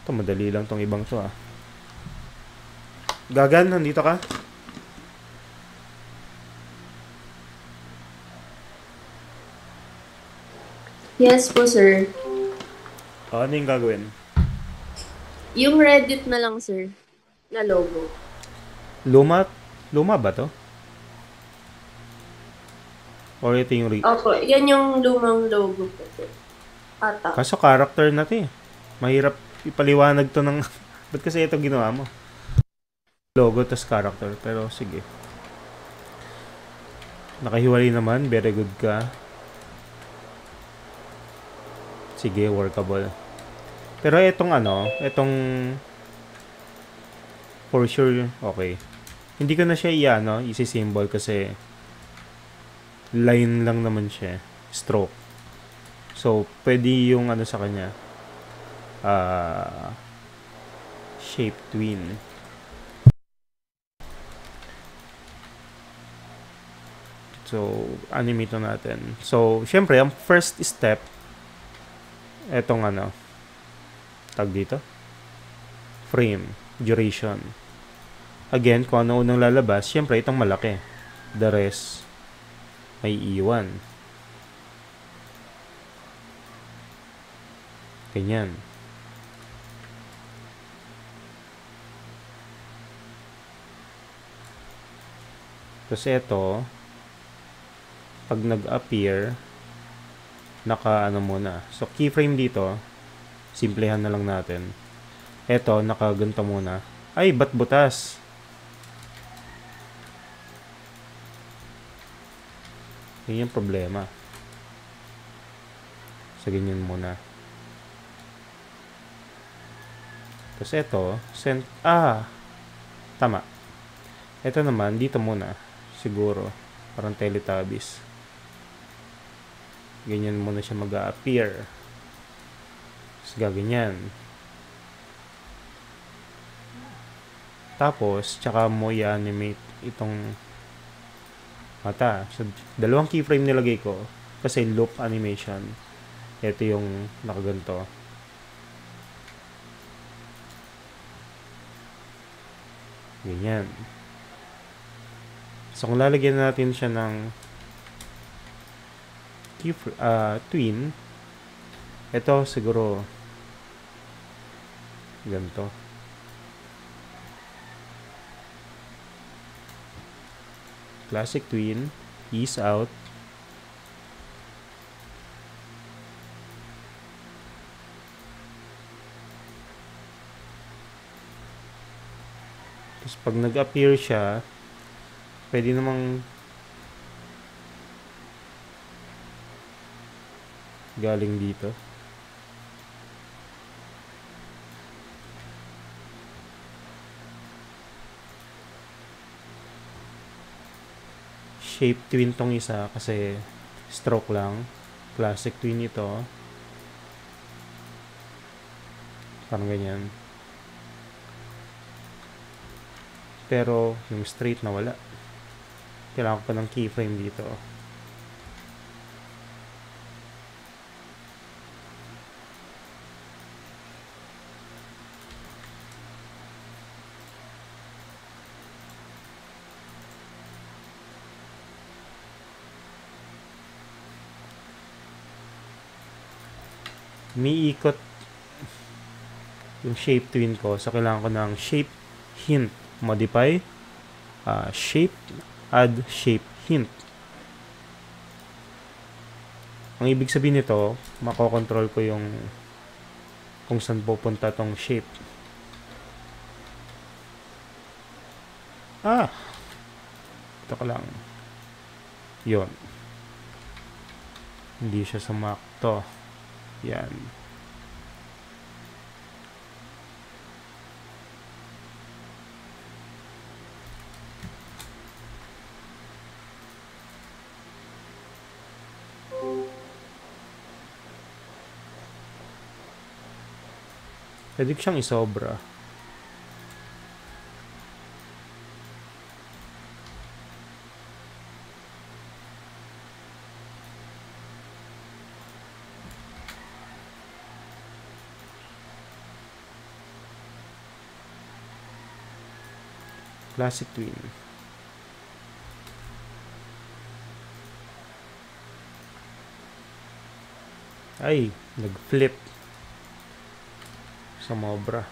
Ito, madali lang tong ibang to ah. Gagan, nandito ka? Yes po, sir. Ano yung gagawin? Yung Reddit na lang, sir, na logo. Luma? Luma ba to? Or ito yung Opo, yan yung lumang logo po, sir. Ata. Kaso character na to eh. Mahirap ipaliwanag to ng... Ba't kasi ito ginawa mo? Logo tas character. Pero sige. Nakahiwalay naman. Very good ka. Sige, workable. Pero itong ano, itong for sure, okay. Hindi ko na siya i-ano, isi-symbol kasi line lang naman siya. Stroke. So, pwede yung ano sa kanya, shape twin. So, animate na natin. So, syempre, ang first step, etong ano, tag dito, frame, duration. Again, kung ano unang lalabas, syempre, itong malaki. The rest, may iwan. Ganyan. Tapos ito, pag nag-appear, naka ano muna. So, keyframe dito, simplehan na lang natin. Ito, nakaganto muna. Ay, ba't butas? Yun yung problema. So, ganyan muna. Tapos ito, send, tama. Ito naman, dito muna. Siguro, parang Teletubbies. Ganyan muna siya mag-a-appear. Tapos gaganyan. Tapos, tsaka mo i-animate itong mata. So, dalawang keyframe nilagay ko. Kasi loop animation. Ito yung nakaganto. Ganyan. So, kung lalagyan natin siya ng twin, ito siguro ganito. Classic twin, ease out. Tapos pag nag-appear siya, pwede namang galing dito. Shape twin tong isa kasi stroke lang. Classic twin ito. Parang ganyan. Pero yung straight na wala. Kailangan ko pa ng keyframe dito. Umiikot yung shape twin ko. So, kailangan ko ng shape hint. Modify. Shape. Add shape hint. Ang ibig sabihin nito, makokontrol ko yung kung saan pupunta tong shape. Ito ka lang. Yon. Hindi siya sumakto. Yan. Pwede ko siyang isobra. Classic twin. Ay, nag-flip. Sumobra.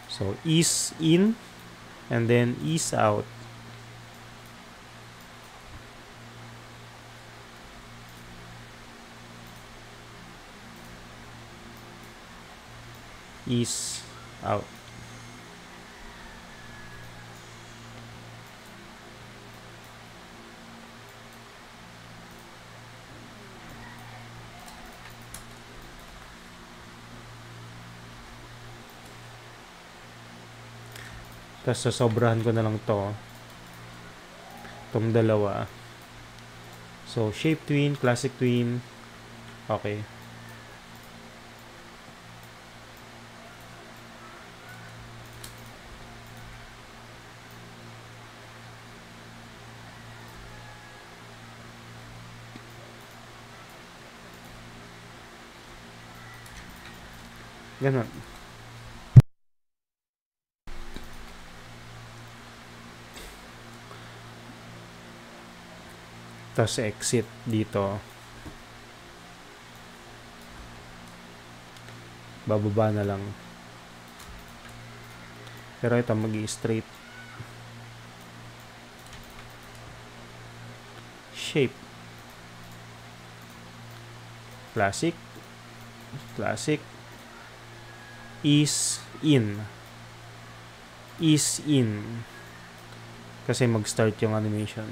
So, ease in and then ease out. Ease out. Tapos sasobrahan ko na lang to. Itong dalawa. So, shape twin, classic twin. Okay. Ganon. Tapos exit dito. Bababa na lang. Pero ito magi-straight. Shape. Classic. Classic. Ease in. Ease in. Kasi mag-start yung animation.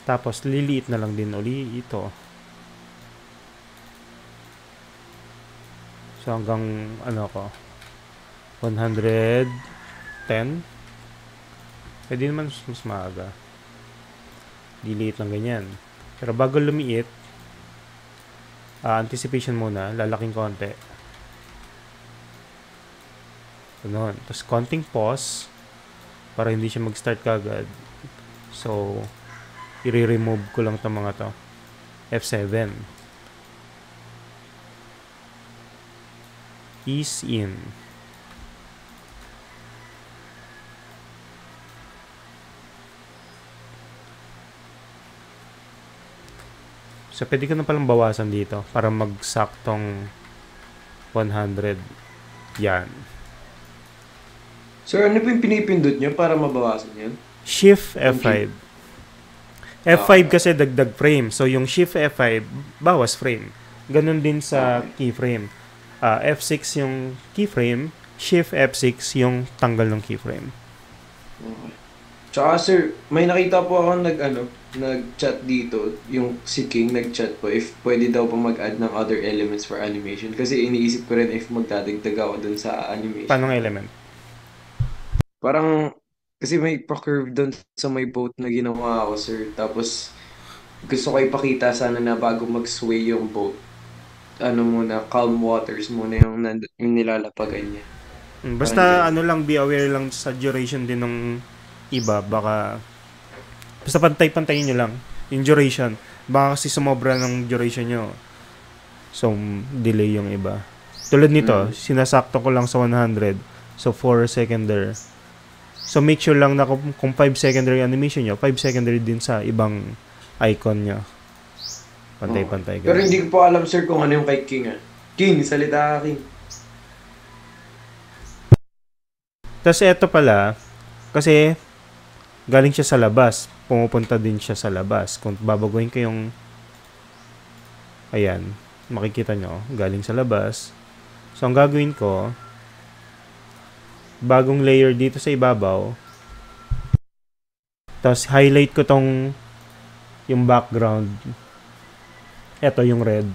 Tapos, liliit na lang din uli ito. So, hanggang, ano ko, 110. Pwede naman mas maaga. Liliit lang ganyan. Pero bago lumiit, anticipation muna, lalaking konti. Ganun. Tapos, konting pause, para hindi siya mag-start kagad. So, i-remove ko lang itong mga to. F7. Ease in. So, pwede ko na palang bawasan dito para magsaktong 100. Yan. Sir, ano po yung pinipindot nyo para mabawasan yan? Shift F5. F5 kasi dagdag frame. So, yung Shift F5, bawas frame. Ganun din sa keyframe. F6 yung keyframe, Shift F6 yung tanggal ng keyframe. Okay. Tsaka sir, may nakita po ako nag-chat dito, yung si King nag-chat po if pwede daw po mag-add ng other elements for animation. Kasi iniisip ko rin if magdadagdag ako dun sa animation. Paano ng element? Parang, kasi may pa-curve dun sa may boat na ginawa ako sir. Tapos, gusto ko ipakita sana na bago mag-sway yung boat, calm waters muna yung nilalapagan niya. Basta lang, be aware lang sa duration din ng iba. Baka, basta pantay-pantayin nyo lang yung duration. Baka kasi sumobra ng duration nyo. So, delay yung iba. Tulad nito, sinasakto ko lang sa 100. So, 4 seconder. So, make sure lang na kung 5 secondary animation nyo, 5 secondary din sa ibang icon nyo. Pantay-pantay. Pero hindi ko pa alam sir kung ano yung kay King King, salita ka King. Tapos eto pala, kasi galing siya sa labas. Pumupunta din siya sa labas. Kung babaguhin ko yung, ayan, makikita nyo, galing sa labas. So, ang gagawin ko, bagong layer dito sa ibabaw. Tapos, highlight ko tong yung background. Eto, yung red.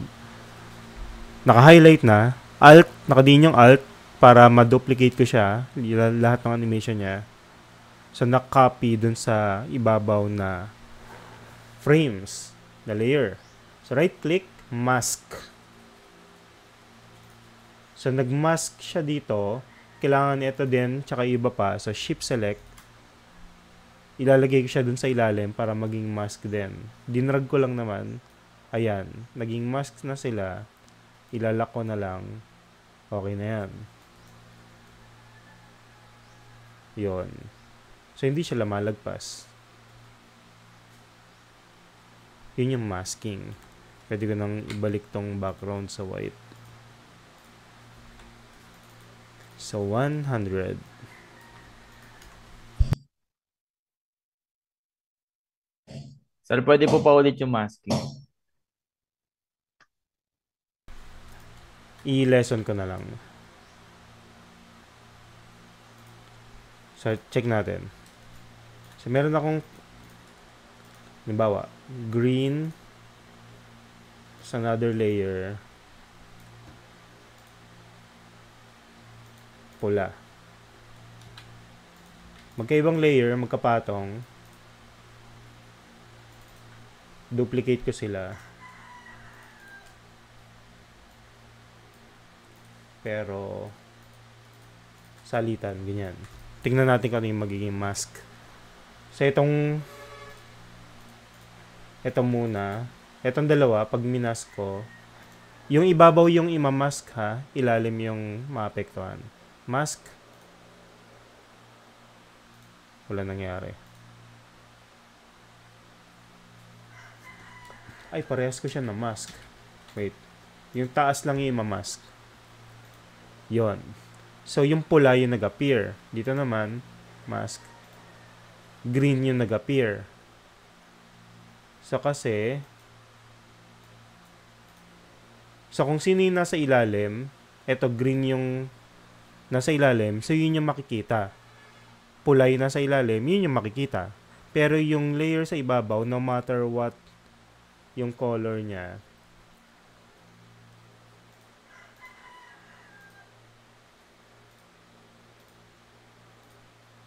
Naka-highlight na. Alt, nakadiin yung alt para ma-duplicate ko siya. Lahat ng animation niya. So, nakopy dun sa ibabaw na frames na layer. So, right-click, mask. So, nag-mask siya dito. Kailangan ito din, tsaka iba pa. So, shift select. ilalagay ko siya dun sa ilalim para maging mask din. Dinrag ko lang naman. Ayan, naging mask na sila. Ilalak ko na lang. Okay na yan. Yon. So, hindi siya lumalagpas. Yun yung masking. Pwede ko nang ibalik tong background sa white. So, 100. Sir, pwede po pa ulit yung masking. I-lesson ko na lang. So, check natin. So, meron akong halimbawa, green sa another layer, pula. Magkaibang layer, magkapatong, duplicate ko sila. Pero, salitan, ganyan. Tingnan natin kung ano yung magiging mask. So, itong muna, itong dalawa, pag minask ko, yung ibabaw yung imamask ha, ilalim yung maapektuhan. Mask. Wala nangyari. Ay, parehas ko siya na mask. Wait. Yung taas lang yung imamask. Yon. So, yung pula yung nag-appear. Dito naman, mask. Green yung nag-appear. So, kasi, kung sino yung nasa ilalim, eto green yung nasa ilalim, so yun yung makikita. Pula yung nasa ilalim, yun yung makikita. Pero yung layer sa ibabaw, no matter what yung color niya,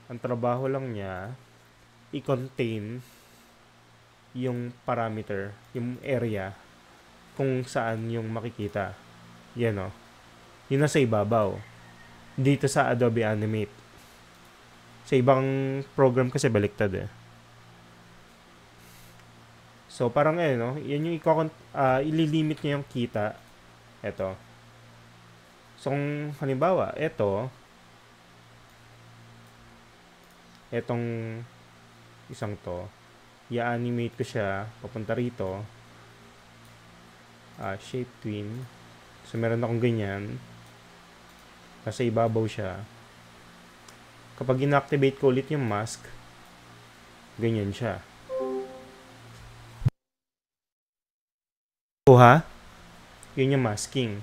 ang trabaho lang niya, i-contain yung parameter, yung area, kung saan yung makikita. Yan o. Yun nasa ibabaw. Dito sa Adobe Animate. Sa ibang program kasi baliktad eh. So, parang no? Yan yung ililimit niya yung kita. Eto. So, kung halimbawa, etong isang to, i-animate ko siya papunta rito. Shape twin. So, meron akong ganyan. Nasa ibabaw siya. Kapag inactivate ko ulit yung mask, ganyan siya. Yun yung masking.